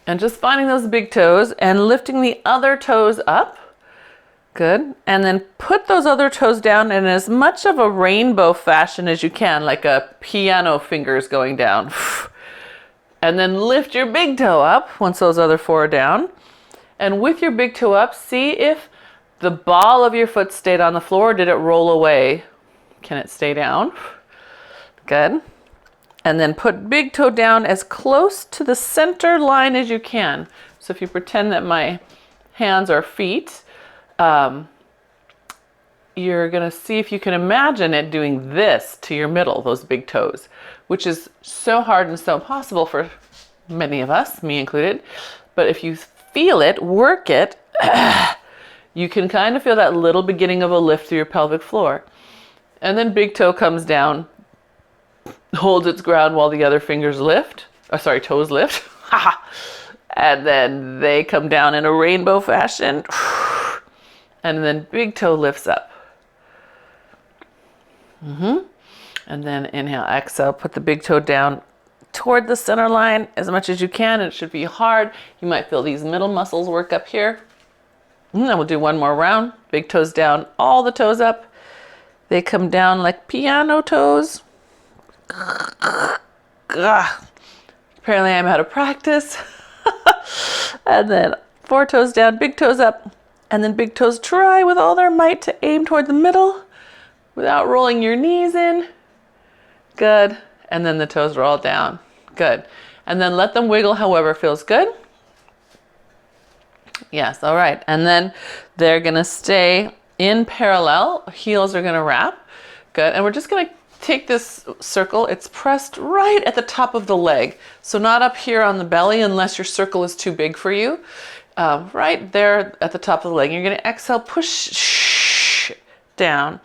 And just finding those big toes and lifting the other toes up. Good. And then put those other toes down in as much of a rainbow fashion as you can, like a piano fingers going down. And then lift your big toe up once those other four are down. And with your big toe up, see if the ball of your foot stayed on the floor or did it roll away? Can it stay down? Good. And then put big toe down as close to the center line as you can. So if you pretend that my hands are feet, you're gonna see if you can imagine it doing this to your middle, those big toes, which is so hard and so impossible for many of us, me included. But if you feel it, work it, you can kind of feel that little beginning of a lift through your pelvic floor. And then big toe comes down, holds its ground while the other fingers lift. Toes lift. And then they come down in a rainbow fashion. And then big toe lifts up. And then inhale, exhale, put the big toe down toward the center line as much as you can. It should be hard. You might feel these middle muscles work up here. And then we'll do one more round. Big toes down, all the toes up. They come down like piano toes. Apparently I'm out of practice. And then 4 toes down, big toes up. And then big toes try with all their might to aim toward the middle without rolling your knees in. Good. And then the toes roll down. Good. And then let them wiggle however feels good. Yes, all right. And then they're going to stay in parallel. Heels are going to wrap. Good. And we're just going to take this circle. It's pressed right at the top of the leg. So not up here on the belly unless your circle is too big for you. Right there at the top of the leg. You're going to exhale, push down.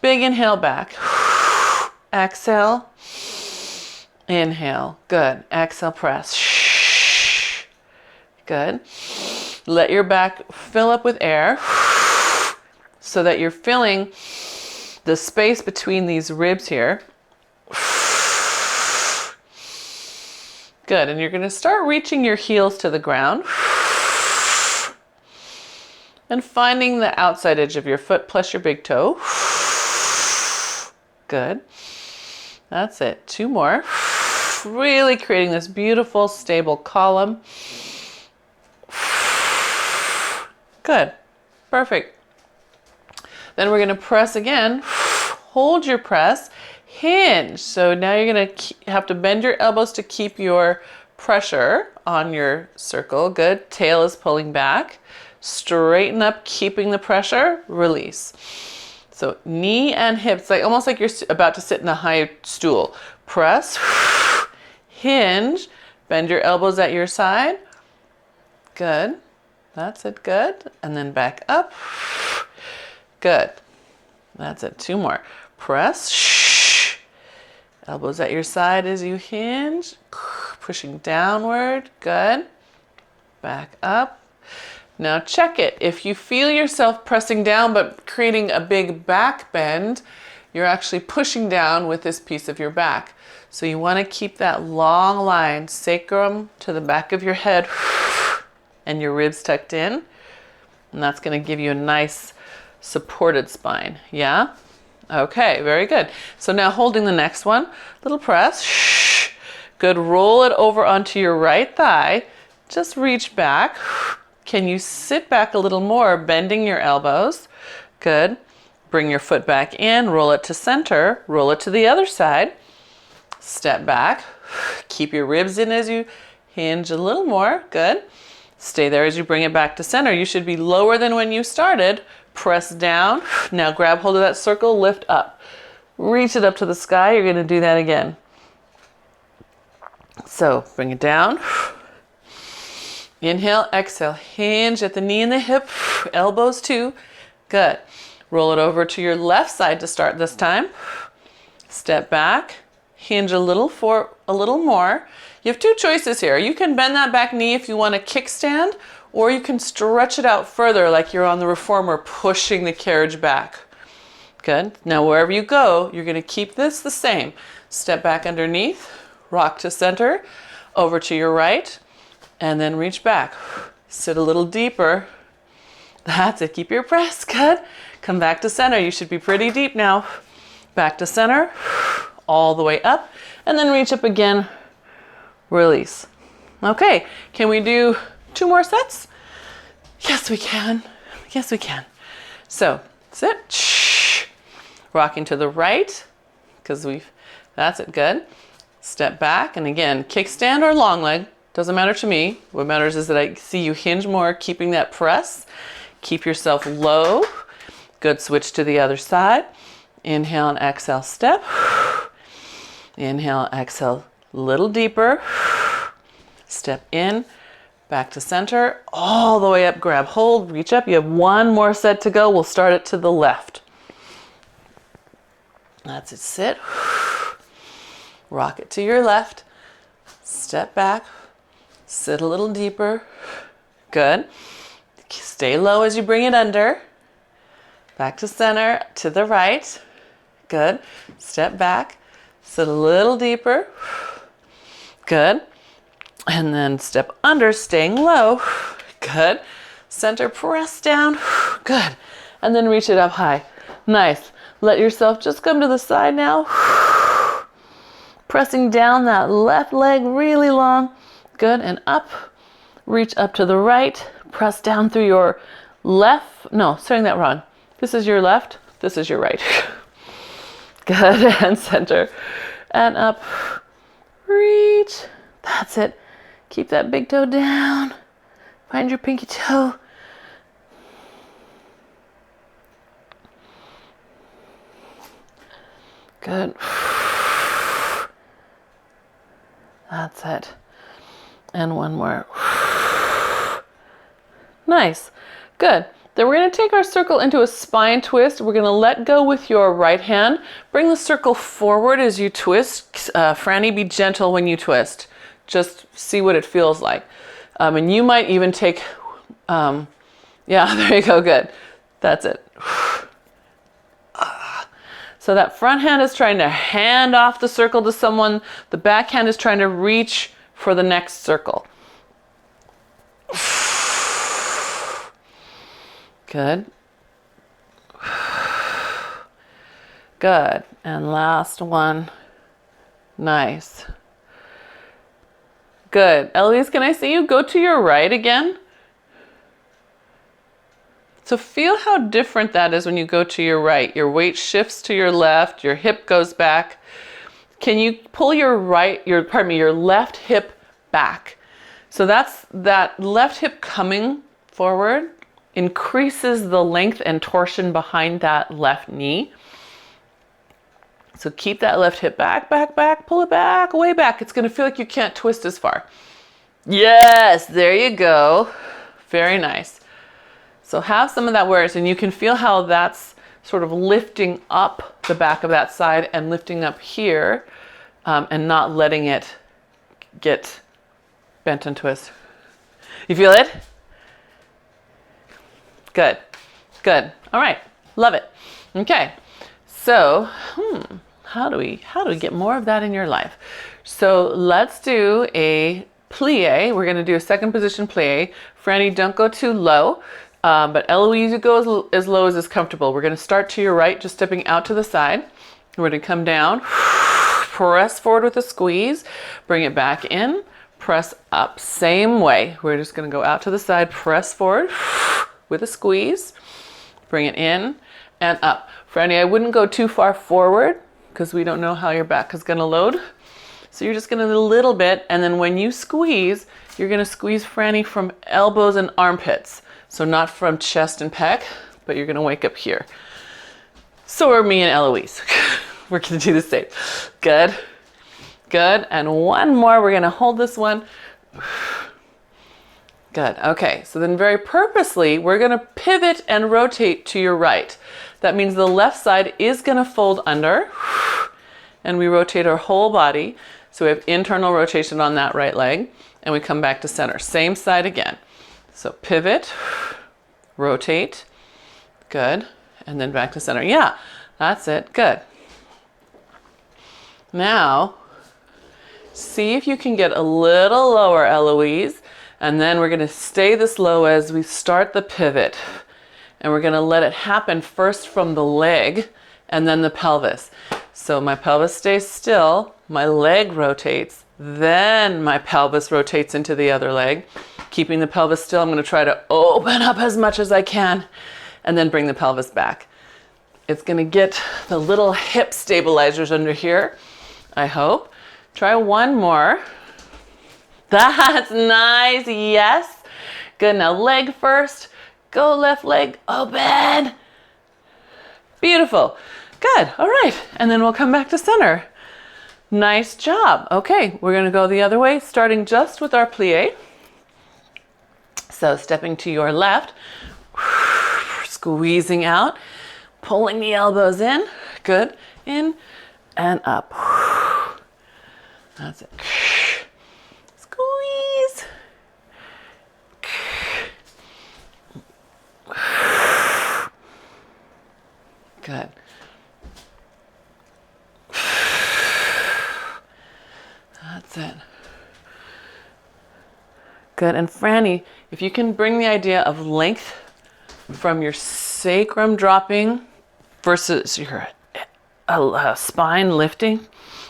Big inhale back. Exhale. Inhale. Good. Exhale, press. Good. Let your back fill up with air so that you're filling the space between these ribs here. Good. And you're going to start reaching your heels to the ground and finding the outside edge of your foot plus your big toe. Good. That's it. 2 more. Really creating this beautiful, stable column. Good. Perfect. Then we're going to press again. Hold your press. Hinge. So now you're going to have to bend your elbows to keep your pressure on your circle. Good. Tail is pulling back. Straighten up, keeping the pressure. Release. So knee and hips, like almost like you're about to sit in a high stool. Press. Hinge. Bend your elbows at your side. Good. That's it. Good. And then back up. Good. That's it. 2 more. Press. Elbows at your side as you hinge. Pushing downward. Good. Back up. Now check it. If you feel yourself pressing down but creating a big back bend, you're actually pushing down with this piece of your back. So you want to keep that long line, sacrum to the back of your head and your ribs tucked in. And that's going to give you a nice supported spine. Yeah? Okay, very good. So now holding the next one, little press. Good. Roll it over onto your right thigh. Just reach back. Can you sit back a little more, bending your elbows? Good. Bring your foot back in, roll it to center, roll it to the other side. Step back. Keep your ribs in as you hinge a little more. Good. Stay there as you bring it back to center. You should be lower than when you started. Press down. Now grab hold of that circle, lift up. Reach it up to the sky. You're going to do that again. So bring it down. Inhale, exhale, hinge at the knee and the hip, elbows too. Good. Roll it over to your left side to start this time. Step back, hinge a little more. You have 2 choices here. You can bend that back knee if you want a kickstand, or you can stretch it out further like you're on the reformer, pushing the carriage back. Good. Now wherever you go, you're going to keep this the same. Step back underneath, rock to center, over to your right. and then reach back. Sit a little deeper. That's it. Keep your press. Good. Come back to center. You should be pretty deep now. Back to center, all the way up, and then reach up again. Release. Okay, can we do 2 more sets? Yes, we can. Yes, we can. So, sit. Rocking to the right, because that's it, good. Step back, and again, kickstand or long leg, doesn't matter to me. What matters is that I see you hinge more, keeping that press. Keep yourself low. Good, switch to the other side. Inhale and exhale, step. Inhale, exhale, little deeper. Step in, back to center, all the way up, grab hold, reach up. You have 1 more set to go. We'll start it to the left. That's it, sit. Rock it to your left. Step back, sit a little deeper. Good. Stay low as you bring it under. Back to center, to the right. Good. Step back, sit a little deeper. Good. And then step under, staying low. Good. Center, press down. Good. And then reach it up high. Nice. Let yourself just come to the side now. Pressing down that left leg really long. Good. And up. Reach up to the right. Press down through your left. No, saying that wrong. This is your left. This is your right. Good. And center. And up. Reach. That's it. Keep that big toe down. Find your pinky toe. Good. That's it. And 1 more. Nice. Good. Then we're going to take our circle into a spine twist. We're going to let go with your right hand. Bring the circle forward as you twist. Franny, be gentle when you twist. Just see what it feels like. And you might even take, yeah, there you go, good. That's it. So that front hand is trying to hand off the circle to someone. The back hand is trying to reach for the next circle. Good. Good. And last one. Nice. Good. Eloise, can I see you? Go to your right again. So feel how different that is when you go to your right. Your weight shifts to your left, your hip goes back. Can you pull your left hip back? So that's that left hip coming forward increases the length and torsion behind that left knee. So keep that left hip back, back, back, pull it back, way back. It's gonna feel like you can't twist as far. Yes, there you go. Very nice. So have some of that awareness, and you can feel how that's sort of lifting up the back of that side and lifting up here, and not letting it get bent and twist. You feel it? Good, good. All right, love it. Okay, so how do we get more of that in your life? So let's do a plie. We're gonna do a second position plie. Franny, don't go too low, but Eloise, you go as low as is comfortable. We're gonna start to your right, just stepping out to the side. We're gonna come down, press forward with a squeeze, bring it back in, press up, same way. We're just gonna go out to the side, press forward with a squeeze, bring it in and up. Franny, I wouldn't go too far forward because we don't know how your back is gonna load. So you're just gonna do a little bit, and then when you squeeze, you're gonna squeeze Franny from elbows and armpits. So not from chest and pec, but you're gonna wake up here. So are me and Eloise. We're gonna do the same. Good, good, and one more. We're gonna hold this one. Good, okay, so then very purposely, we're gonna pivot and rotate to your right. That means the left side is gonna fold under, and we rotate our whole body. So we have internal rotation on that right leg, and we come back to center. Same side again. So pivot, rotate, good, and then back to center. Yeah, that's it, good. Now, see if you can get a little lower, Eloise. And then we're gonna stay this low as we start the pivot. And we're gonna let it happen first from the leg and then the pelvis. So my pelvis stays still, my leg rotates, then my pelvis rotates into the other leg. Keeping the pelvis still, I'm gonna try to open up as much as I can and then bring the pelvis back. It's gonna get the little hip stabilizers under here, I hope. Try one more. That's nice, yes. Good, now leg first. Go left leg, open. Beautiful, good, all right. And then we'll come back to center. Nice job. Okay, we're gonna go the other way, starting just with our plie. So stepping to your left, squeezing out, pulling the elbows in, good, in and up. That's it. Squeeze. Good. That's it. Good, and Franny, if you can bring the idea of length from your sacrum dropping versus your spine lifting,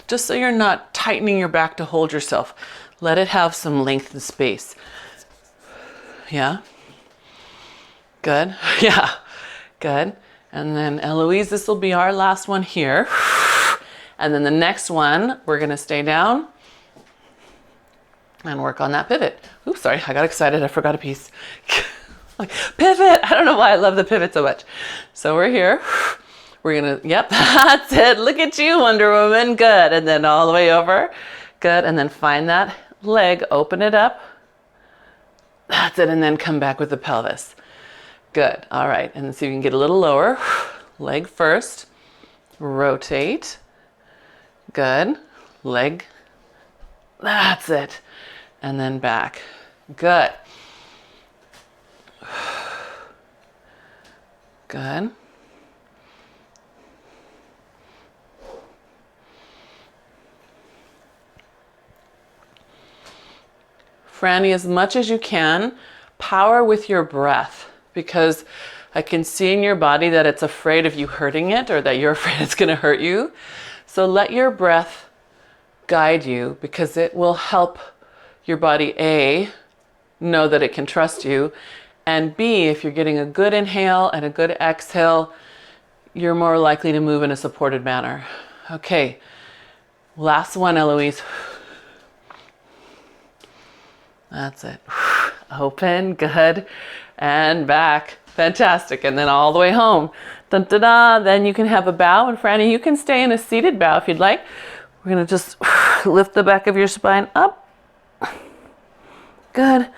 just so you're not tightening your back to hold yourself. Let it have some length and space. Yeah? Good? Yeah. Good. And then Eloise, this will be our last one here. And then the next one, we're gonna stay down and work on that pivot. Oops, sorry, I got excited, I forgot a piece. Like, pivot, I don't know why I love the pivot so much. So we're here. We're gonna, yep, that's it. Look at you, Wonder Woman. Good. And then all the way over. Good. And then find that leg, open it up. That's it. And then come back with the pelvis. Good. All right. And then see if you can get a little lower. Leg first. Rotate. Good. Leg. That's it. And then back. Good. Good. Franny, as much as you can, power with your breath, because I can see in your body that it's afraid of you hurting it, or that you're afraid it's going to hurt you. So let your breath guide you, because it will help your body, A, know that it can trust you, and B, if you're getting a good inhale and a good exhale, you're more likely to move in a supported manner. Okay, last one, Eloise. That's it. Open, good, and back. Fantastic. And then all the way home. Dun, da, da. Then you can have a bow. And Franny, you can stay in a seated bow if you'd like. We're going to just lift the back of your spine up. Good.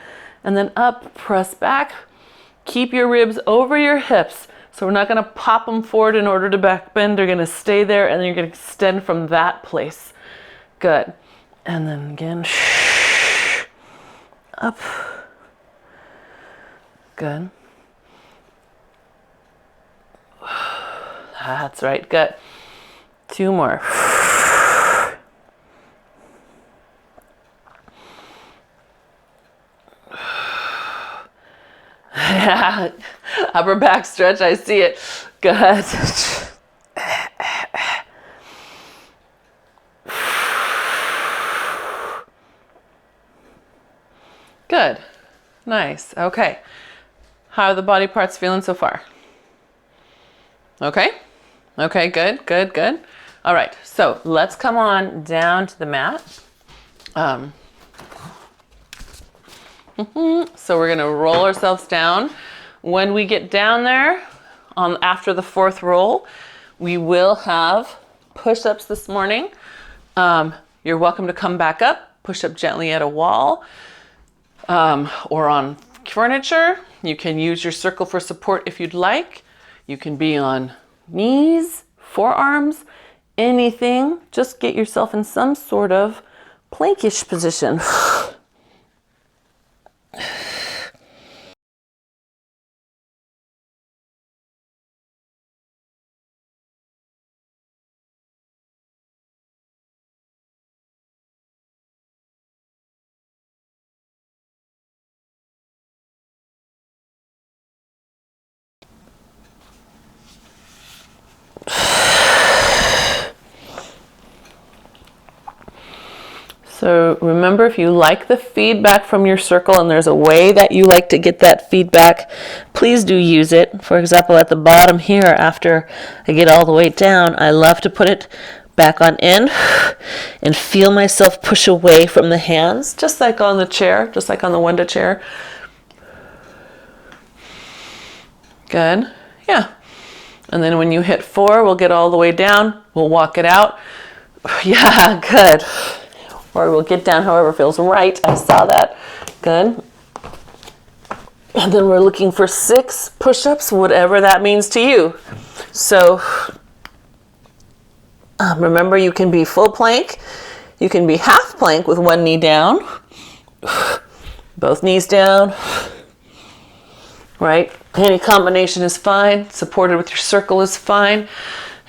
And then up, press back. Keep your ribs over your hips. So we're not going to pop them forward in order to back bend. They're going to stay there, and then you're going to extend from that place. Good. And then again, up. Good. That's right. Good. Two more. Yeah. Upper back stretch. I see it. Good. Good. Nice. Okay. How are the body parts feeling so far? Okay. Okay, good, good, good. All right, so let's come on down to the mat. So we're gonna roll ourselves down. When we get down there, after the fourth roll, we will have push-ups this morning. You're welcome to come back up, push up gently at a wall, or on furniture. You can use your circle for support if you'd like. You can be on knees, forearms, anything. Just get yourself in some sort of plankish position. So remember, if you like the feedback from your circle and there's a way that you like to get that feedback, please do use it. For example, at the bottom here, after I get all the way down, I love to put it back on in and feel myself push away from the hands, just like on the chair, just like on the window chair. Good. Yeah. And then when you hit 4, we'll get all the way down. We'll walk it out. Yeah, good. Or we'll get down however feels right. I saw that. Good. And then we're looking for 6 push-ups, whatever that means to you. So remember, you can be full plank. You can be half plank with one knee down. Both knees down. Right? Any combination is fine. Supported with your circle is fine.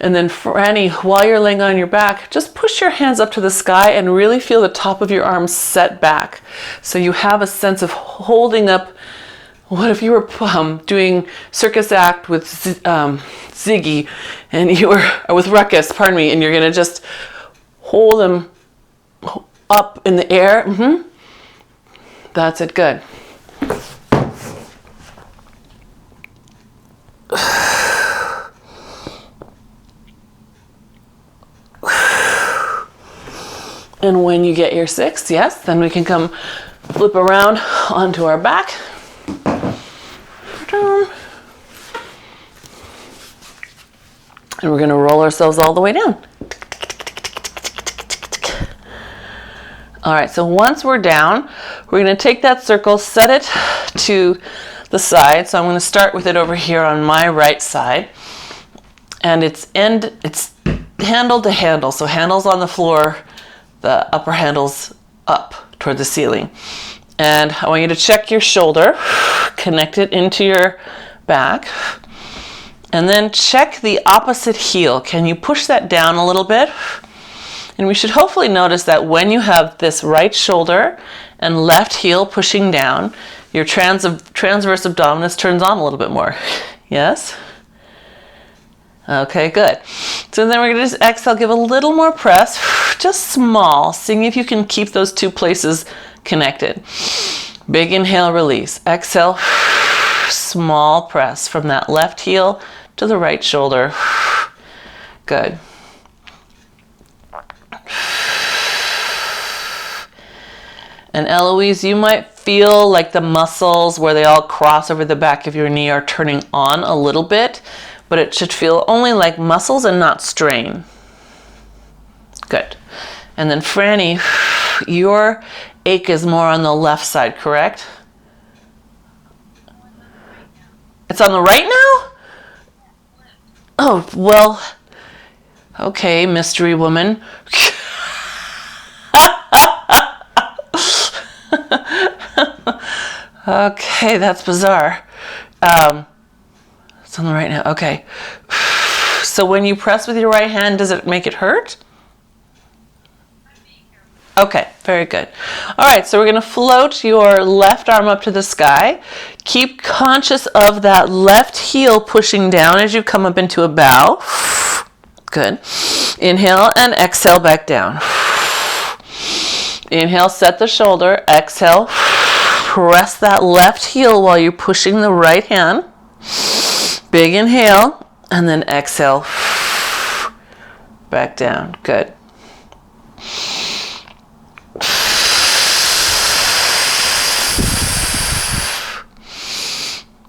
And then Franny, while you're laying on your back, just push your hands up to the sky and really feel the top of your arms set back. So you have a sense of holding up. What if you were doing circus act with Ziggy and you were, or with Ruckus, pardon me, and you're going to just hold them up in the air. That's it. Good. And when you get your 6, yes, then we can come flip around onto our back. And we're going to roll ourselves all the way down. All right, so once we're down, we're going to take that circle, set it to the side. So I'm going to start with it over here on my right side. And it's handle to handle. So handles on the floor, the upper handles up toward the ceiling. And I want you to check your shoulder, connect it into your back, and then check the opposite heel. Can you push that down a little bit? And we should hopefully notice that when you have this right shoulder and left heel pushing down, your transverse abdominis turns on a little bit more. Yes? Okay, good. So then we're going to just exhale, give a little more press, just small, seeing if you can keep those 2 places connected. Big inhale, release. Exhale, small press from that left heel to the right shoulder. Good. And Eloise, you might feel like the muscles where they all cross over the back of your knee are turning on a little bit, but it should feel only like muscles and not strain. Good. And then Franny, your ache is more on the left side, correct? It's on the right now? Oh, well, okay, mystery woman. Okay, that's bizarre. It's on the right now. Okay. So when you press with your right hand, does it make it hurt? Okay, very good. All right, so we're going to float your left arm up to the sky. Keep conscious of that left heel pushing down as you come up into a bow. Good. Inhale and exhale back down. Inhale, set the shoulder. Exhale, press that left heel while you're pushing the right hand. Big inhale, and then exhale, back down. Good.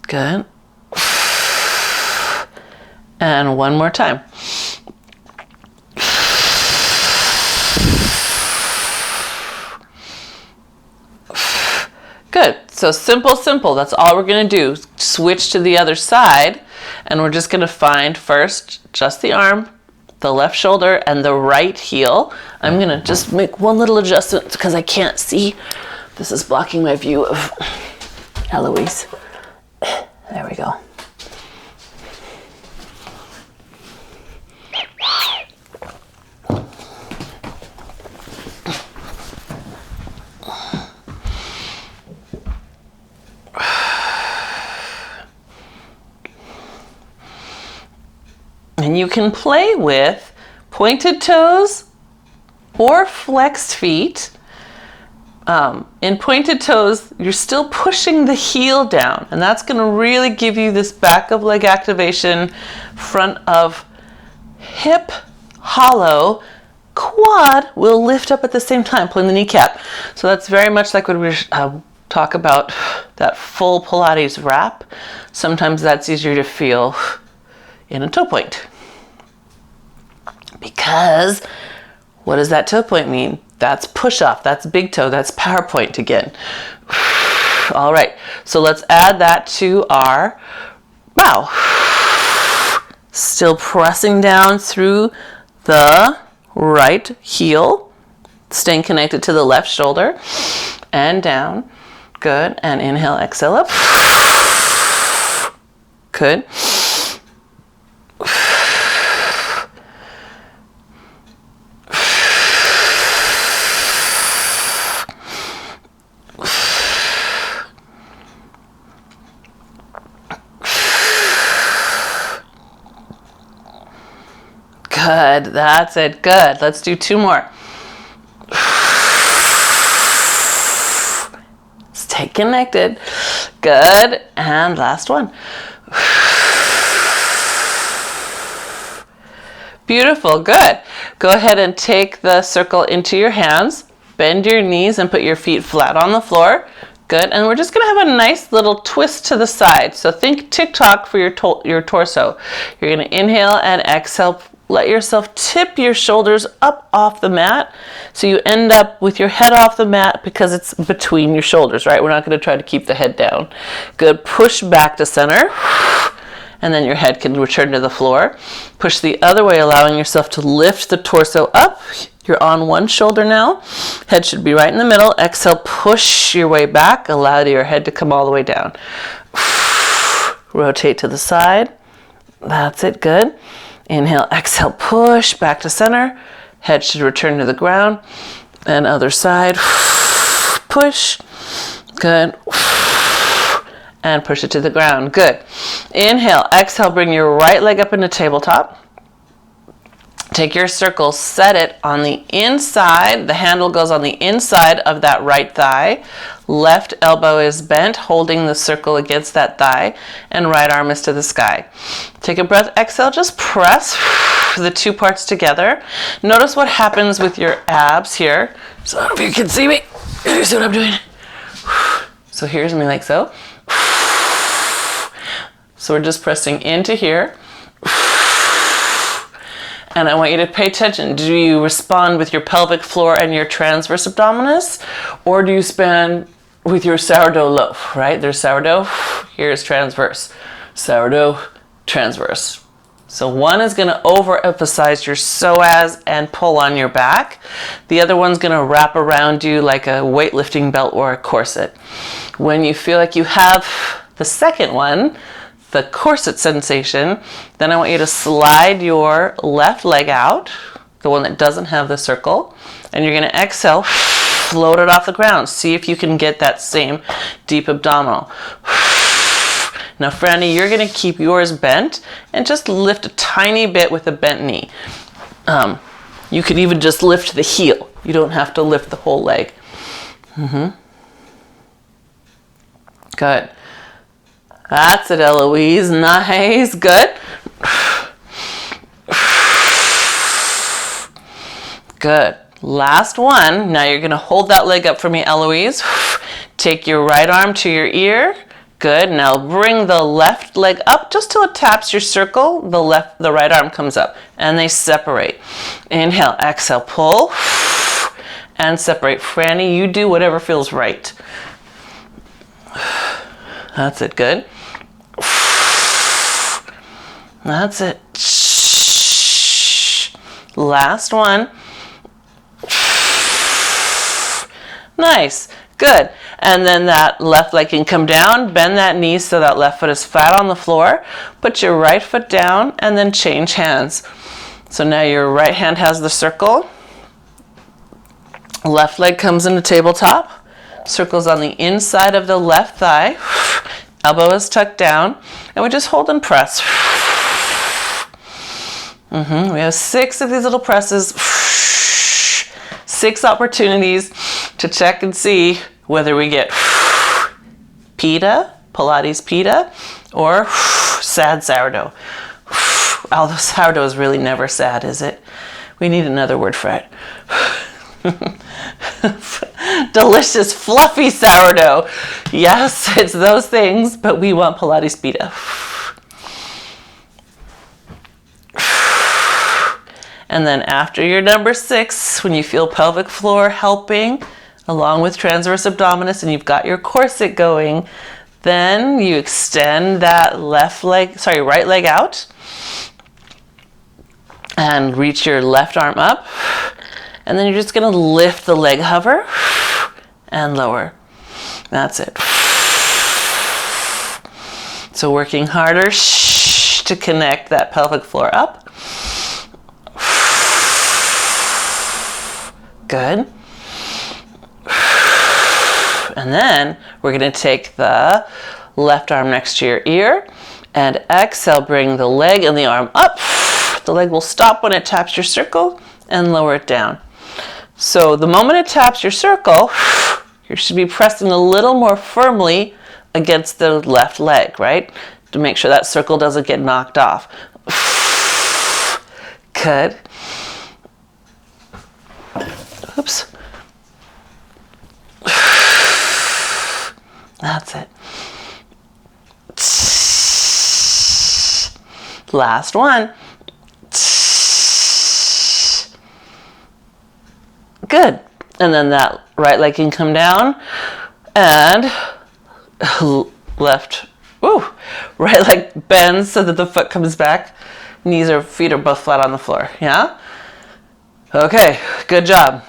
Good. And one more time. Good. So simple. That's all we're going to do. Switch to the other side, and we're just going to find first just the arm, the left shoulder, and the right heel. I'm going to just make one little adjustment because I can't see. This is blocking my view of Eloise. There we go. And you can play with pointed toes or flexed feet. In pointed toes, you're still pushing the heel down, and that's going to really give you this back of leg activation, front of hip hollow, quad will lift up at the same time, pulling the kneecap. So that's very much like when we talk about that full Pilates wrap. Sometimes that's easier to feel in a toe point. Because what does that toe point mean? That's push off, that's big toe, that's power point again. All right, so let's add that to our bow. Still pressing down through the right heel, staying connected to the left shoulder, and down. Good, and inhale, exhale up. Good. Good, that's it, good. Let's do 2 more. Stay connected. Good, and last one. Beautiful, good. Go ahead and take the circle into your hands, bend your knees and put your feet flat on the floor. Good, and we're just gonna have a nice little twist to the side. So think TikTok for your torso. You're gonna inhale and exhale. Let yourself tip your shoulders up off the mat so you end up with your head off the mat because it's between your shoulders, right? We're not going to try to keep the head down. Good. Push back to center, and then your head can return to the floor. Push the other way, allowing yourself to lift the torso up. You're on one shoulder now. Head should be right in the middle. Exhale, push your way back. Allow your head to come all the way down. Rotate to the side. That's it. Good. Inhale, exhale, push back to center. Head should return to the ground. And other side, push. Good. And push it to the ground. Good. Inhale, exhale, bring your right leg up into tabletop. Take your circle, set it on the inside. The handle goes on the inside of that right thigh. Left elbow is bent, holding the circle against that thigh, and right arm is to the sky. Take a breath, exhale, just press the 2 parts together. Notice what happens with your abs here. So I don't know if you can see me. You see what I'm doing? So here's me like so. So we're just pressing into here. And I want you to pay attention. Do you respond with your pelvic floor and your transverse abdominis? Or do you span with your sourdough loaf, right? There's sourdough, here's transverse. Sourdough, transverse. So one is gonna overemphasize your psoas and pull on your back. The other one's gonna wrap around you like a weightlifting belt or a corset. When you feel like you have the second one, the corset sensation, then I want you to slide your left leg out, the one that doesn't have the circle, and you're gonna exhale, float it off the ground. See if you can get that same deep abdominal. Now, Franny, you're gonna keep yours bent and just lift a tiny bit with a bent knee. You could even just lift the heel. You don't have to lift the whole leg. Good. That's it, Eloise. Nice. Good. Good. Last one. Now you're going to hold that leg up for me, Eloise. Take your right arm to your ear. Good. Now bring the left leg up just till it taps your circle. The right arm comes up and they separate. Inhale, exhale, pull and separate. Franny, you do whatever feels right. That's it. Good. That's it. Last one. Nice. Good. And then that left leg can come down. Bend that knee so that left foot is flat on the floor. Put your right foot down and then change hands. So now your right hand has the circle. Left leg comes into tabletop. Circle's on the inside of the left thigh. Elbow is tucked down. And we just hold and press. We have 6 of these little presses. 6 opportunities to check and see whether we get pita, Pilates pita, or sad sourdough. Although sourdough is really never sad, is it? We need another word for it. Delicious, fluffy sourdough. Yes, it's those things, but we want Pilates pita. And then after your number 6, when you feel pelvic floor helping, along with transverse abdominis, and you've got your corset going, then you extend that right leg out and reach your left arm up. And then you're just gonna lift the leg hover and lower. That's it. So working harder to connect that pelvic floor up. Good. And then we're going to take the left arm next to your ear and exhale, bring the leg and the arm up. The leg will stop when it taps your circle and lower it down. So the moment it taps your circle, you should be pressing a little more firmly against the left leg, right? To make sure that circle doesn't get knocked off. Good. Oops. That's it. Last one. Good. And then that right leg can come down and left. Ooh. Right leg bends so that the foot comes back. Knees or feet are both flat on the floor. Yeah? Okay. Good job.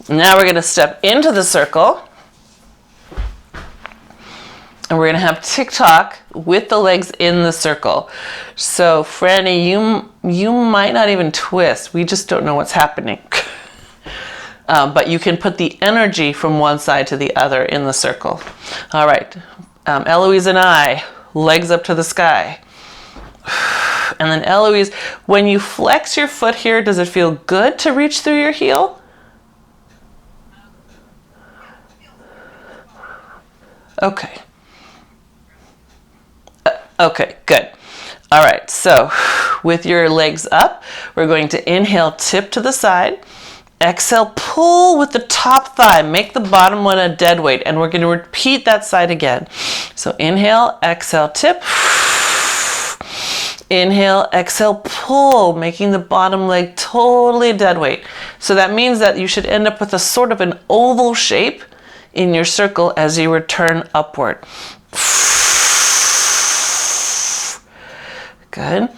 Now we're going to step into the circle. And we're going to have tick-tock with the legs in the circle. So, Franny, you might not even twist. We just don't know what's happening. But you can put the energy from one side to the other in the circle. All right. Eloise and I, legs up to the sky. And then Eloise, when you flex your foot here, does it feel good to reach through your heel? Okay. Okay, good. All right, so with your legs up, we're going to inhale, tip to the side. Exhale, pull with the top thigh. Make the bottom one a dead weight, and we're going to repeat that side again. So inhale, exhale, tip. Inhale, exhale, pull, making the bottom leg totally dead weight. So that means that you should end up with a sort of an oval shape in your circle as you return upward. Good.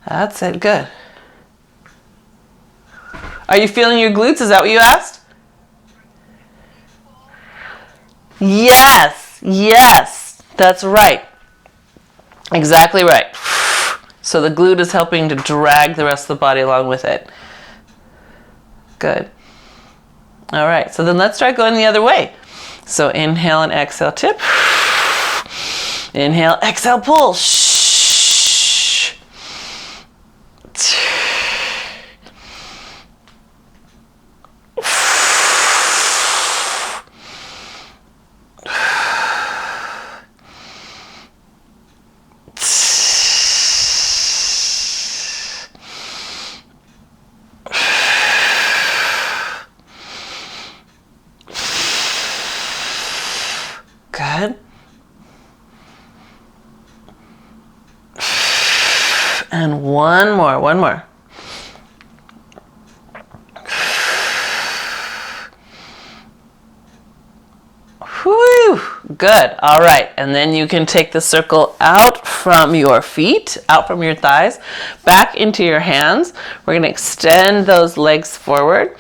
That's it. Good. Are you feeling your glutes? Is that what you asked? Yes. Yes. That's right. Exactly right. So the glute is helping to drag the rest of the body along with it. Good. All right. So then let's try going the other way. So inhale and exhale, tip. Inhale, exhale, pull. Shh. Good. And one more. Whew. Good. All right. And then you can take the circle out from your feet, out from your thighs, back into your hands. We're going to extend those legs forward.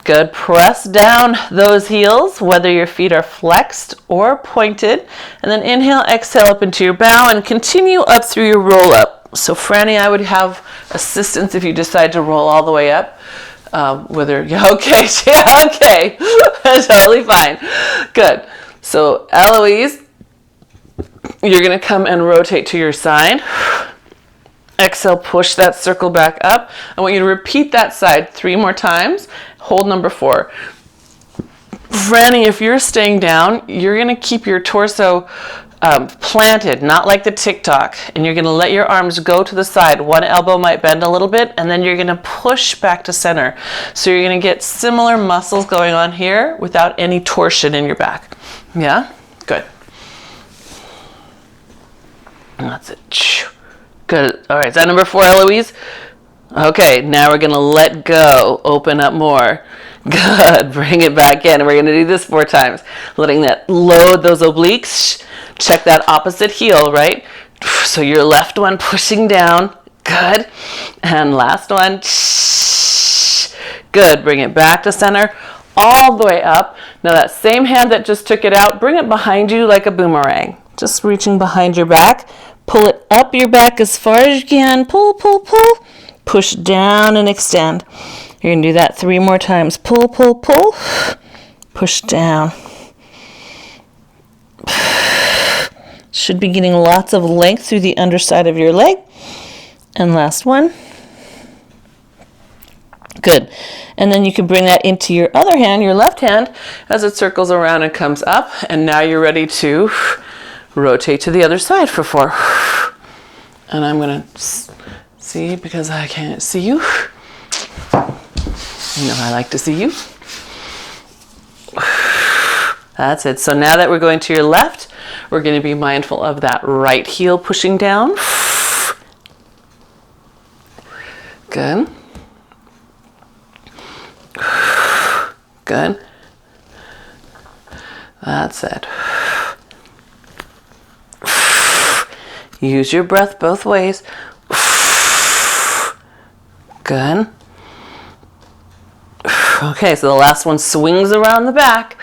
Good. Press down those heels, whether your feet are flexed or pointed. And then inhale, exhale up into your bow and continue up through your roll up. So Franny, I would have assistance if you decide to roll all the way up. Yeah, okay, yeah, okay. Totally fine. Good. So Eloise, you're going to come and rotate to your side. Exhale, push that circle back up. I want you to repeat that side 3 more times. Hold number 4. Franny, if you're staying down, you're going to keep your torso planted, not like the TikTok. And you're going to let your arms go to the side. One elbow might bend a little bit, and then you're going to push back to center. So you're going to get similar muscles going on here without any torsion in your back. Yeah? Good. That's it. Good. All right, is that number 4, Eloise? Okay, now we're gonna let go, open up more. Good, bring it back in. We're gonna do this 4 times. Letting that load those obliques. Check that opposite heel, right? So your left one pushing down. Good. And last one. Good, bring it back to center, all the way up. Now that same hand that just took it out, bring it behind you like a boomerang. Just reaching behind your back. Pull it up your back as far as you can. Pull, pull, pull. Push down and extend. You're going to do that 3 more times. Pull, pull, pull. Push down. Should be getting lots of length through the underside of your leg. And last one. Good. And then you can bring that into your other hand, your left hand, as it circles around and comes up. And now you're ready to rotate to the other side for 4. And I'm going to see, because I can't see you. You know I like to see you. That's it. So now that we're going to your left, we're going to be mindful of that right heel pushing down. Good. Good. That's it. Use your breath both ways. Good. Okay, so the last one swings around the back,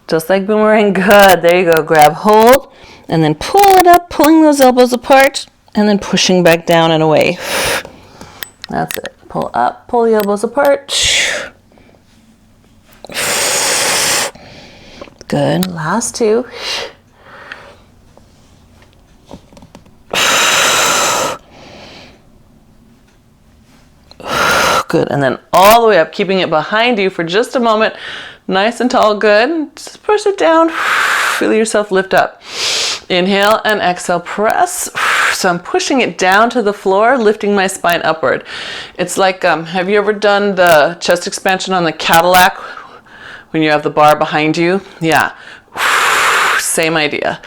just like boomerang. Good. There you go. Grab hold, and then pull it up, pulling those elbows apart, and then pushing back down and away. That's it. Pull up, pull the elbows apart. Good. Last 2. Good. And then all the way up, keeping it behind you for just a moment. Nice and tall. Good. Just push it down. Feel yourself lift up. Inhale and exhale. Press. So I'm pushing it down to the floor, lifting my spine upward. It's like, have you ever done the chest expansion on the Cadillac when you have the bar behind you? Yeah. Same idea.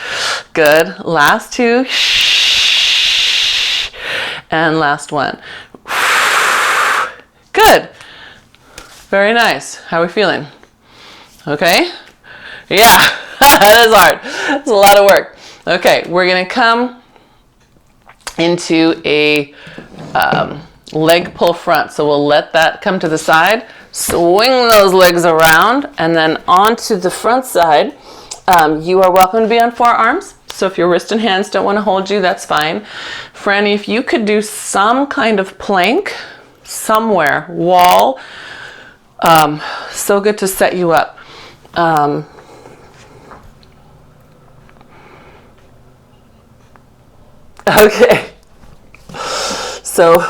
Good. Last 2. And last one. Good. Very nice. How are we feeling? Okay? Yeah. That is hard. It's a lot of work. Okay, we're going to come into a leg pull front. So we'll let that come to the side. Swing those legs around, and then onto the front side. You are welcome to be on forearms. So if your wrist and hands don't want to hold you, that's fine. Franny, if you could do some kind of plank somewhere, wall, so good to set you up. Okay. So,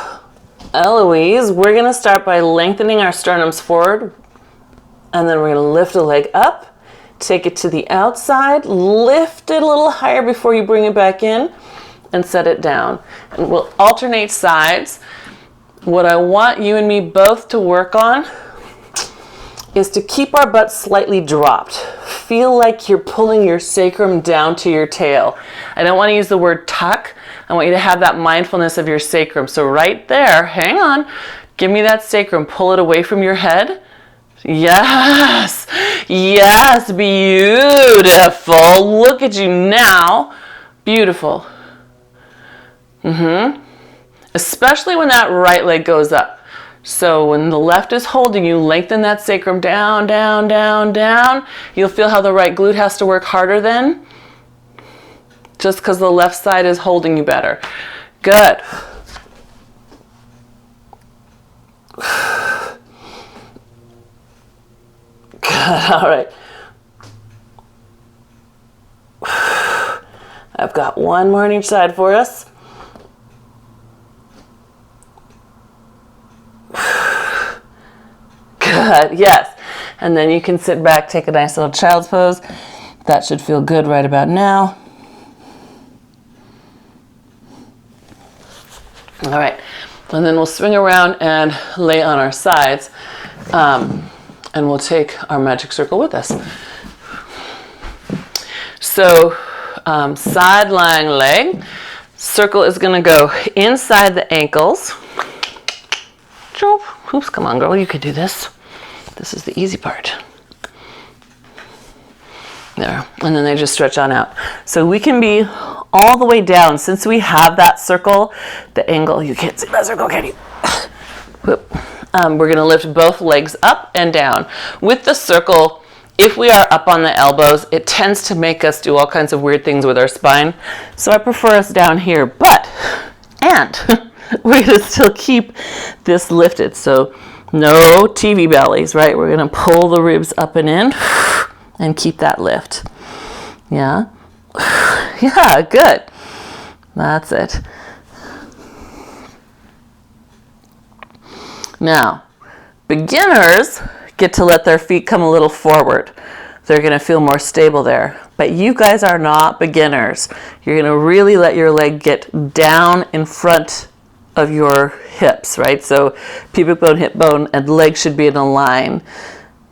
Eloise, we're going to start by lengthening our sternums forward, and then we're going to lift a leg up. Take it to the outside, lift it a little higher before you bring it back in, and set it down. And we'll alternate sides. What I want you and me both to work on is to keep our butts slightly dropped. Feel like you're pulling your sacrum down to your tail. I don't want to use the word tuck. I want you to have that mindfulness of your sacrum. So right there, hang on, give me that sacrum. Pull it away from your head. Yes, yes, beautiful. Look at you now. Beautiful. Especially when that right leg goes up. So when the left is holding you, lengthen that sacrum down, down, down, down. You'll feel how the right glute has to work harder then, just because the left side is holding you better. Good. Good, all right. I've got one more on each side for us. Good, yes. And then you can sit back, take a nice little child's pose. That should feel good right about now. All right, and then we'll swing around and lay on our sides, and we'll take our magic circle with us. So, side lying leg, circle is gonna go inside the ankles. Oops, come on girl, you can do this. This is the easy part. There, and then they just stretch on out. So we can be all the way down. Since we have that circle, the angle, you can't see that circle, can you? We're gonna lift both legs up and down. With the circle, if we are up on the elbows, it tends to make us do all kinds of weird things with our spine. So I prefer us down here, and we're gonna still keep this lifted. So no TV bellies, right? We're gonna pull the ribs up and in and keep that lift. Yeah? Yeah, good. That's it. Now, beginners get to let their feet come a little forward. They're gonna feel more stable there. But you guys are not beginners. You're gonna really let your leg get down in front of your hips, right? So pubic bone, hip bone, and leg should be in a line.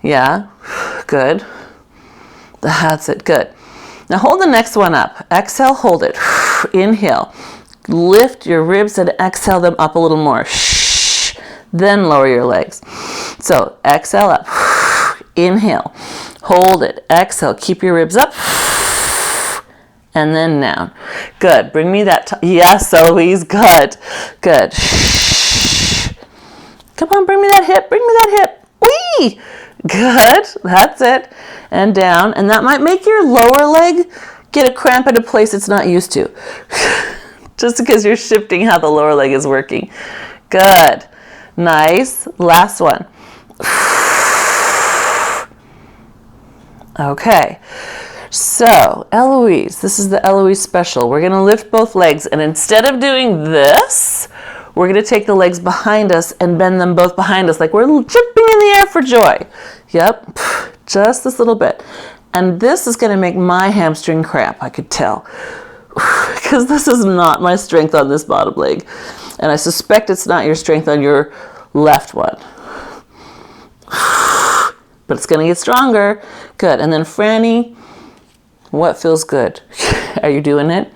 Yeah, good. That's it, good. Now hold the next one up. Exhale, hold it. Inhale. Lift your ribs and exhale them up a little more. Then lower your legs. So exhale up. Inhale. Hold it. Exhale. Keep your ribs up. And then down. Good. Bring me that. Yes, Eloise. Good. Good. Come on, bring me that hip. Bring me that hip. Whee! Good. That's it. And down. And that might make your lower leg get a cramp at a place it's not used to. Just because you're shifting how the lower leg is working. Good. Nice. Last one. Okay. So, Eloise, this is the Eloise special. We're going to lift both legs, and instead of doing this, we're going to take the legs behind us and bend them both behind us like we're jumping in the air for joy. Yep, just this little bit. And this is going to make my hamstring cramp, I could tell. Because this is not my strength on this bottom leg. And I suspect it's not your strength on your left one. But it's going to get stronger. Good. And then Franny, what feels good? Are you doing it?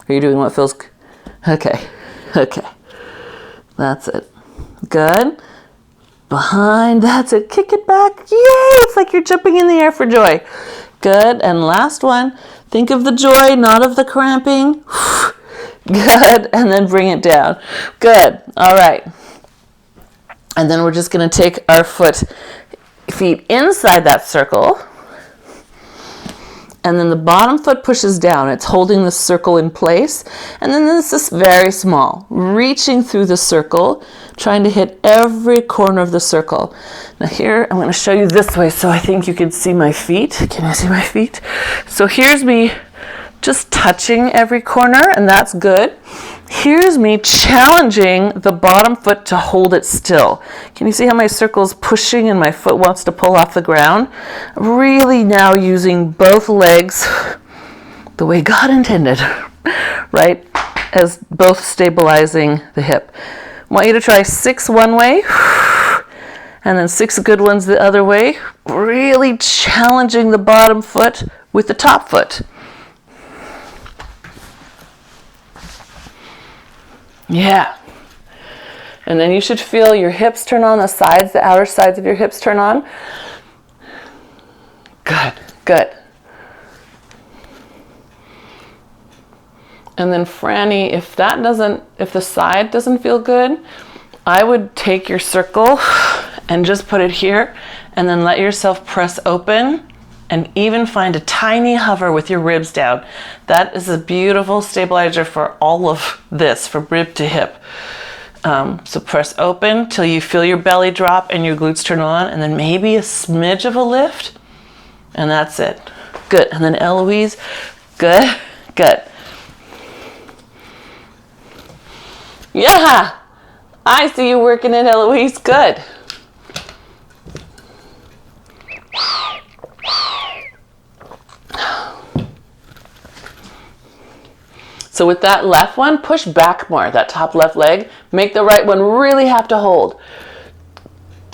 Are you doing what feels good? Okay. Okay. That's it. Good. Behind. That's it. Kick it back. Yay! It's like you're jumping in the air for joy. Good. And last one. Think of the joy, not of the cramping. Good. And then bring it down. Good. All right. And then we're just going to take our feet inside that circle. And then the bottom foot pushes down. It's holding the circle in place. And then this is very small, reaching through the circle, trying to hit every corner of the circle. Now here, I'm going to show you this way so I think you can see my feet. Can you see my feet? So here's me just touching every corner, and that's good. Here's me challenging the bottom foot to hold it still. Can you see how my circle is pushing and my foot wants to pull off the ground? Really now using both legs the way God intended, right? As both stabilizing the hip. I want you to try 6 one way and then 6 good ones the other way. Really challenging the bottom foot with the top foot. Yeah. And then you should feel your hips turn on, the sides, the outer sides of your hips turn on. Good, good. And then Franny, if the side doesn't feel good, I would take your circle and just put it here and then let yourself press open and even find a tiny hover with your ribs down. That is a beautiful stabilizer for all of this, from rib to hip. So press open till you feel your belly drop and your glutes turn on, and then maybe a smidge of a lift, and that's it. Good. And then Eloise, good, good. Yeah, I see you working it, Eloise. Good. So with that left one, push back more, that top left leg. Make the right one really have to hold.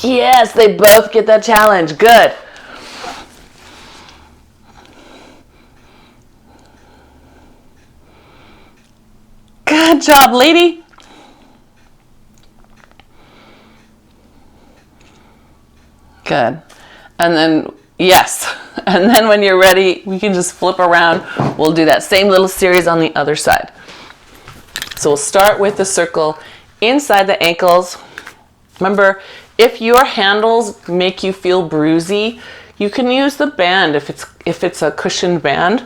Yes, they both get that challenge. Good. Good job, lady. Good. And then, yes. And then when you're ready, we can just flip around. We'll do that same little series on the other side. So we'll start with the circle inside the ankles. Remember, if your handles make you feel bruisey, you can use the band if it's a cushioned band.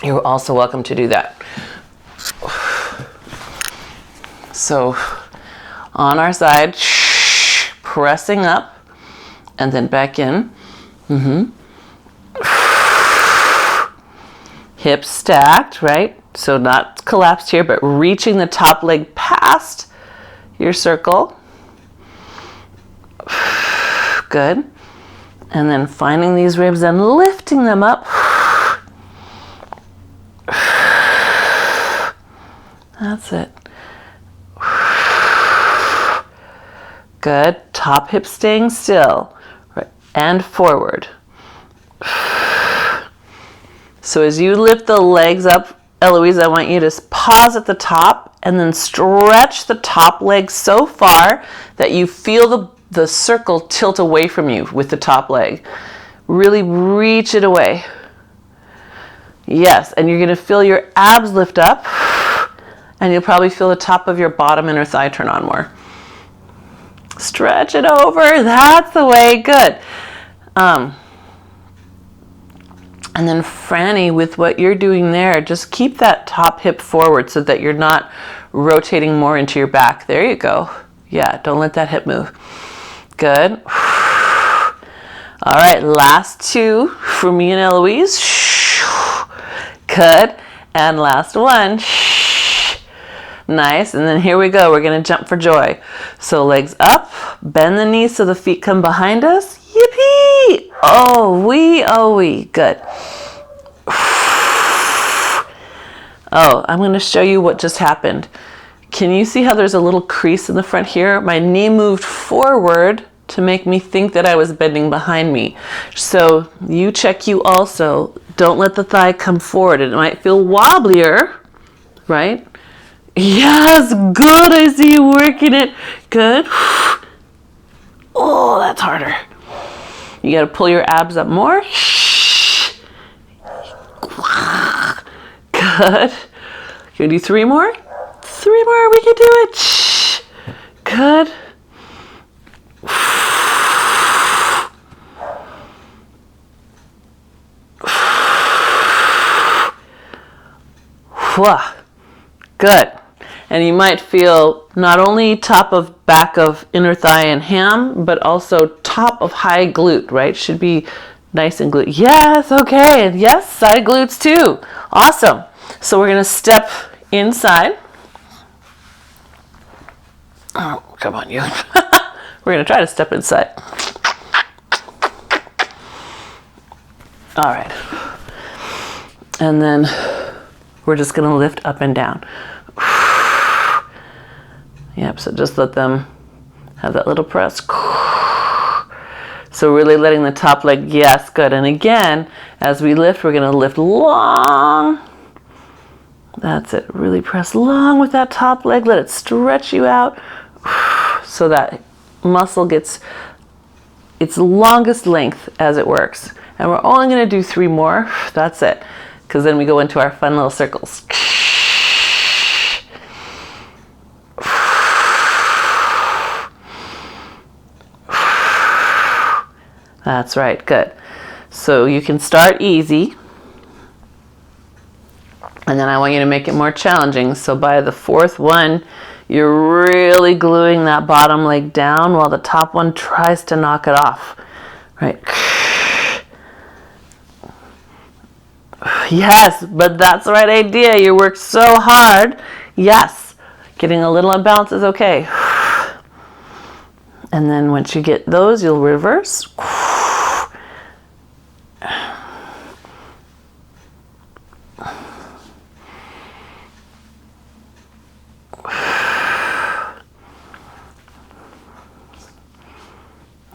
You're also welcome to do that. So on our side, pressing up and then back in. Hips stacked, right? So not collapsed here, but reaching the top leg past your circle. Good. And then finding these ribs and lifting them up. That's it. Good. Top hip staying still. Right. And forward. So as you lift the legs up, Eloise, I want you to pause at the top and then stretch the top leg so far that you feel the circle tilt away from you with the top leg. Really reach it away. Yes, and you're going to feel your abs lift up, and you'll probably feel the top of your bottom inner thigh turn on more. Stretch it over. That's the way. Good. And then Franny, with what you're doing there, just keep that top hip forward so that you're not rotating more into your back. There you go. Yeah, don't let that hip move. Good. All right, last two for me and Eloise. Good. And last one. Nice. And then here we go. We're going to jump for joy. So legs up, bend the knees so the feet come behind us. Yippee! Oh, wee. Good. Oh, I'm going to show you what just happened. Can you see how there's a little crease in the front here? My knee moved forward to make me think that I was bending behind me. So you check you also. Don't let the thigh come forward. It might feel wobblier, right? Yes, good. I see you working it. Good. Oh, that's harder. You got to pull your abs up more. Good. Can we do three more? Three more. We can do it. Good. Good. And you might feel not only top of back of inner thigh and ham, but also top of high glute, right? Should be nice and glute. Yes, okay. And yes, side glutes too. Awesome. So we're going to step inside. Oh, come on, you. We're going to try to step inside. All right. And then we're just going to lift up and down. Yep, so just let them have that little press. So really letting the top leg, yes, good. And again, as we lift, we're going to lift long. That's it. Really press long with that top leg. Let it stretch you out so that muscle gets its longest length as it works. And we're only going to do three more. That's it. Because then we go into our fun little circles. That's right, good. So you can start easy. And then I want you to make it more challenging. So by the fourth one, you're really gluing that bottom leg down while the top one tries to knock it off. Right? Yes, but that's the right idea. You worked so hard. Yes. Getting a little unbalanced is okay. And then once you get those, you'll reverse.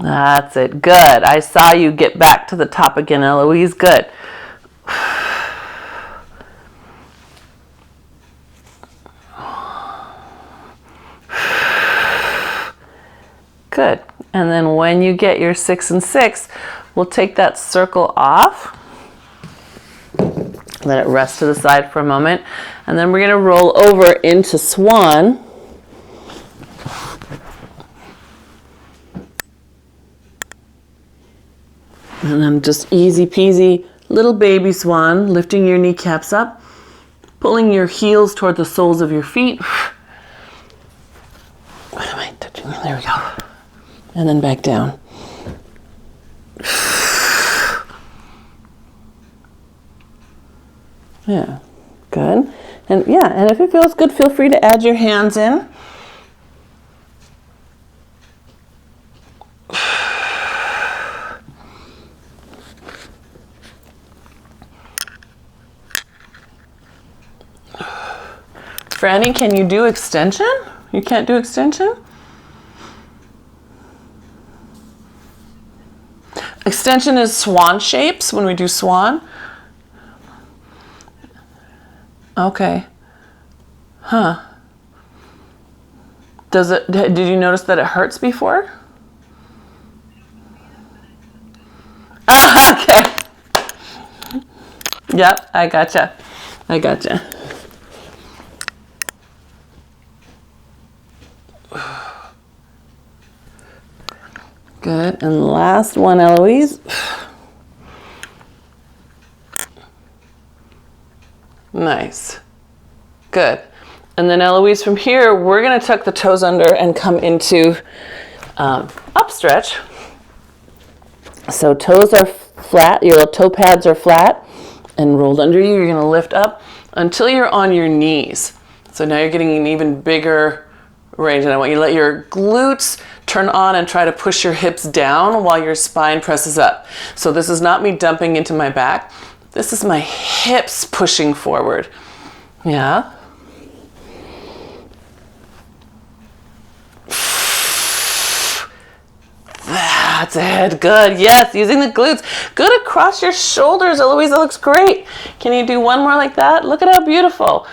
That's it. Good. I saw you get back to the top again, Eloise. Good. Good. And then when you get your 6 and 6, we'll take that circle off. Let it rest to the side for a moment. And then we're going to roll over into swan. And then just easy peasy, little baby swan, lifting your kneecaps up, pulling your heels toward the soles of your feet. What am I touching? There we go. And then back down. Yeah, good. And yeah, and if it feels good, feel free to add your hands in. Franny, can you do extension? You can't do extension? Extension is swan shapes when we do swan. Okay. Huh. Did you notice that it hurts before? Okay. Yep, I gotcha. Good. And last one, Eloise. Nice. Good. And then Eloise, from here, we're going to tuck the toes under and come into up stretch. So toes are flat, your toe pads are flat and rolled under you. You're going to lift up until you're on your knees. So now you're getting an even bigger range, and I want you to let your glutes turn on and try to push your hips down while your spine presses up. So this is not me dumping into my back. This is my hips pushing forward. Yeah. That's it. Good. Yes, using the glutes. Good across your shoulders, Eloise. That looks great. Can you do one more like that? Look at how beautiful.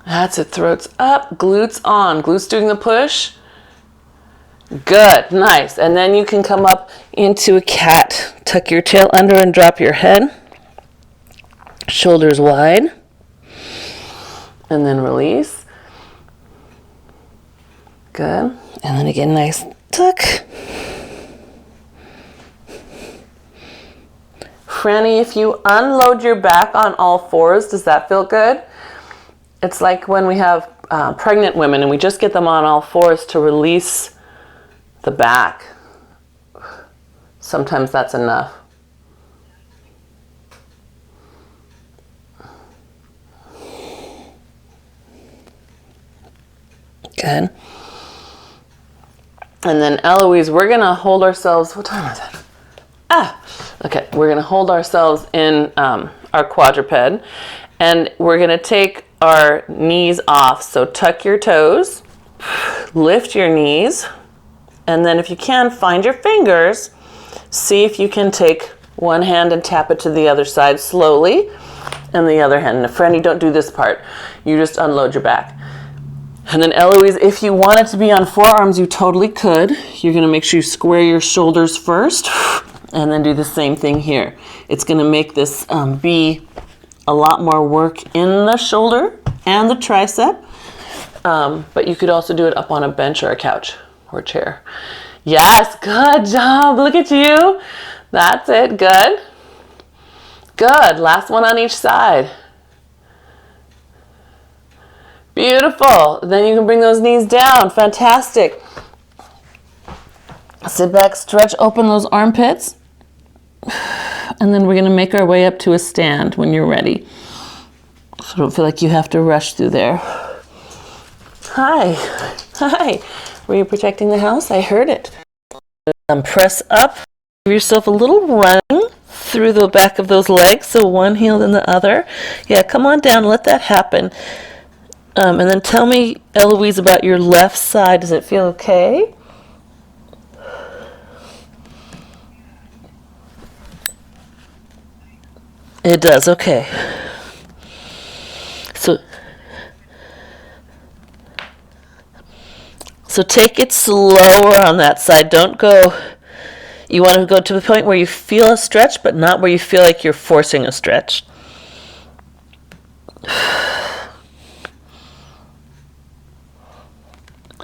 That's it. Throats up, glutes on. Glutes doing the push. Good. Nice. And then you can come up into a cat. Tuck your tail under and drop your head. Shoulders wide. And then release. Good. And then again, nice tuck. Franny, if you unload your back on all fours, does that feel good? It's like when we have pregnant women and we just get them on all fours to release the back. Sometimes that's enough. Good. And then Eloise, we're going to hold ourselves, what time is it? Okay, we're going to hold ourselves in our quadruped, and we're going to take our knees off. So tuck your toes, lift your knees, and then if you can, find your fingers. See if you can take one hand and tap it to the other side slowly, and the other hand. And Franny, don't do this part. You just unload your back. And then Eloise, if you want it to be on forearms, you totally could. You're going to make sure you square your shoulders first, and then do the same thing here. It's going to make this be a lot more work in the shoulder and the tricep, but you could also do it up on a bench or a couch or chair. Yes, good job. Look at you. That's it. Good. Good. Last one on each side. Beautiful. Then you can bring those knees down. Fantastic. Sit back, stretch, open those armpits. And then we're going to make our way up to a stand when you're ready. So don't feel like you have to rush through there. Hi. Hi. Were you protecting the house? I heard it. Press up. Give yourself a little run through the back of those legs. So one heel then the other. Yeah, come on down. Let that happen. And then tell me, Eloise, about your left side. Does it feel okay? It does. Okay. So take it slower on that side. Don't go, you want to go to the point where you feel a stretch, but not where you feel like you're forcing a stretch.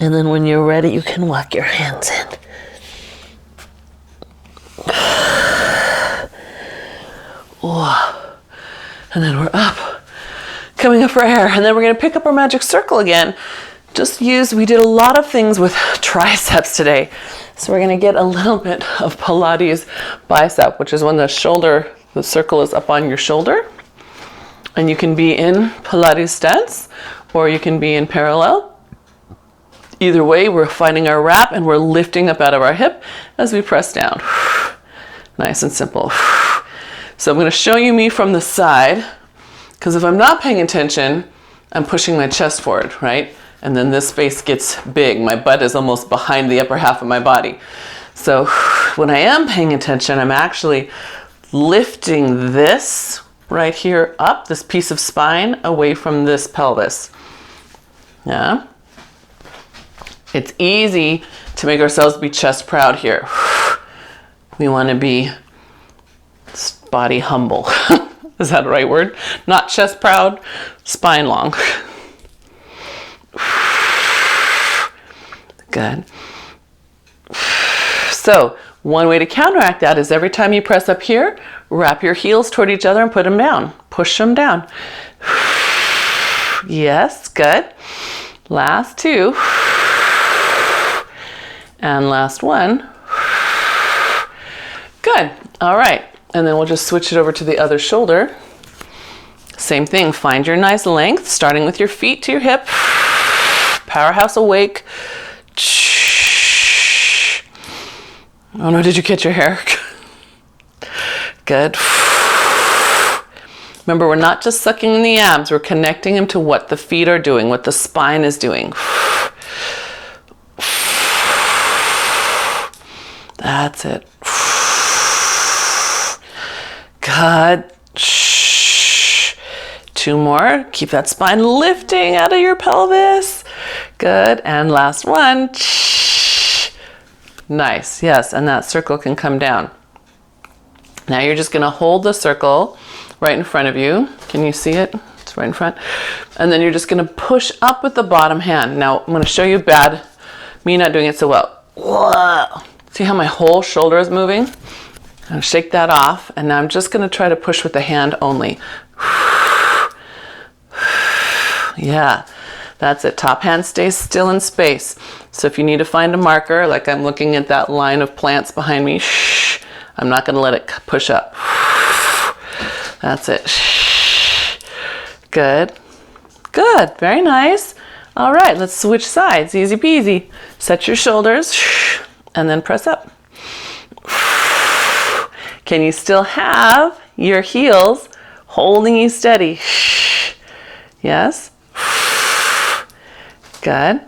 And then when you're ready, you can walk your hands in. Whoa. And then we're up, coming up for air. And then we're going to pick up our magic circle again. We did a lot of things with triceps today. So we're going to get a little bit of Pilates bicep, which is when the circle is up on your shoulder. And you can be in Pilates stance, or you can be in parallel. Either way, we're finding our wrap and we're lifting up out of our hip as we press down. Nice and simple. So I'm going to show you me from the side, because if I'm not paying attention, I'm pushing my chest forward, right? And then this space gets big. My butt is almost behind the upper half of my body. So when I am paying attention, I'm actually lifting this right here up, this piece of spine, away from this pelvis. Yeah? It's easy to make ourselves be chest proud here. We want to be body humble. Is that the right word? Not chest proud, spine long. Good. So one way to counteract that is every time you press up here, wrap your heels toward each other and put them down. Push them down. Yes, good. Last two. And last one. Good. All right. And then we'll just switch it over to the other shoulder. Same thing. Find your nice length, starting with your feet to your hip. Powerhouse awake. Oh no, did you catch your hair? Good. Remember, we're not just sucking in the abs, we're connecting them to what the feet are doing, what the spine is doing. That's it. Good. Two more. Keep that spine lifting out of your pelvis. Good. And last one. Nice. Yes. And that circle can come down. Now you're just going to hold the circle right in front of you. Can you see it? It's right in front. And then you're just going to push up with the bottom hand. Now I'm going to show you me not doing it so well. Whoa. See how my whole shoulder is moving? I'm going to shake that off. And now I'm just going to try to push with the hand only. Yeah, that's it. Top hand stays still in space. So if you need to find a marker, like I'm looking at that line of plants behind me, I'm not going to let it push up. That's it. Good. Good. Very nice. All right, let's switch sides. Easy peasy. Set your shoulders and then press up. Can you still have your heels holding you steady? Yes. Good.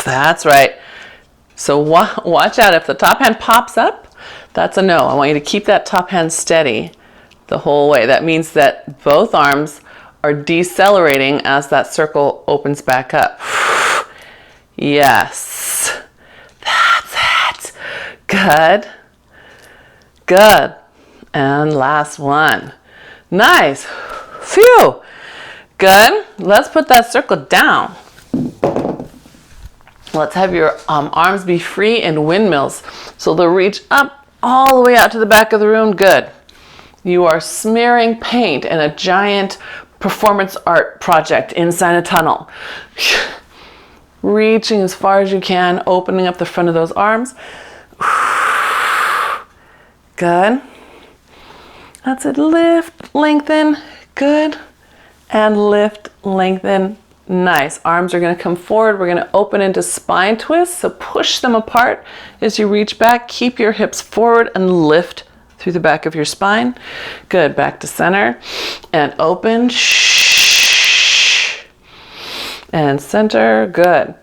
That's right. So watch out. If the top hand pops up, that's a no. I want you to keep that top hand steady the whole way. That means that both arms are decelerating as that circle opens back up. Yes. That's it. Good. Good. And last one. Nice. Phew. Good. Let's put that circle down. Let's have your arms be free in windmills. So they'll reach up all the way out to the back of the room. Good. You are smearing paint in a giant performance art project inside a tunnel. Reaching as far as you can, opening up the front of those arms. Good. That's it. Lift, lengthen. Good. And lift, lengthen. Nice. Arms are going to come forward. We're going to open into spine twists. So push them apart as you reach back. Keep your hips forward and lift through the back of your spine. Good. Back to center and open. And center. Good.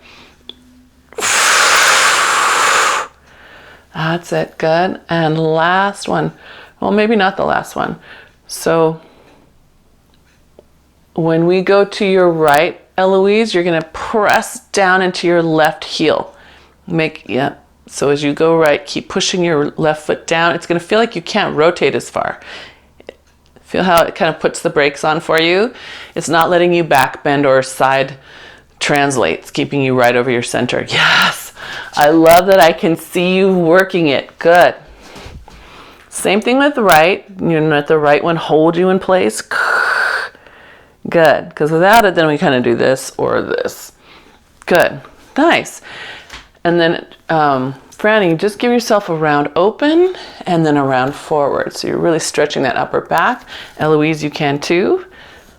That's it. Good. And last one. Well, maybe not the last one. So when we go to your right, Eloise, you're going to press down into your left heel. So as you go right, keep pushing your left foot down. It's going to feel like you can't rotate as far. Feel how it kind of puts the brakes on for you? It's not letting you back bend or side translate. It's keeping you right over your center. Yes! I love that I can see you working it. Good. Same thing with the right. You know, let the right one hold you in place. Good, because without it, then we kind of do this or this. Good, nice. And then, Franny, just give yourself a round open and then a round forward. So you're really stretching that upper back. Eloise, you can too.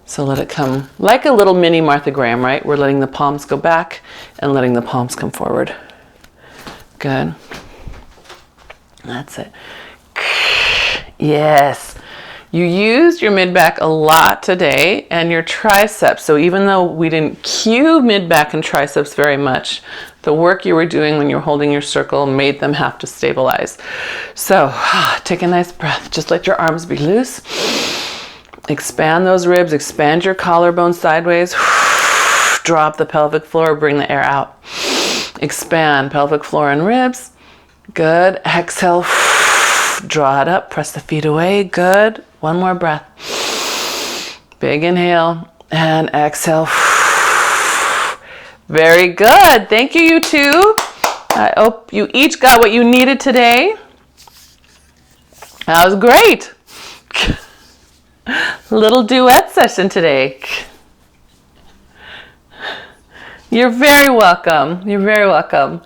So let it come like a little mini Martha Graham, right? We're letting the palms go back and letting the palms come forward. Good. That's it. Yes. You used your mid-back a lot today and your triceps. So even though we didn't cue mid-back and triceps very much, the work you were doing when you were holding your circle made them have to stabilize. So take a nice breath. Just let your arms be loose. Expand those ribs. Expand your collarbone sideways. Drop the pelvic floor. Bring the air out. Expand pelvic floor and ribs. Good. Exhale. Draw it up. Press the feet away. Good. One more breath. Big inhale and exhale. Very good. Thank you, you two. I hope you each got what you needed today. That was great. Little duet session today. You're very welcome. You're very welcome.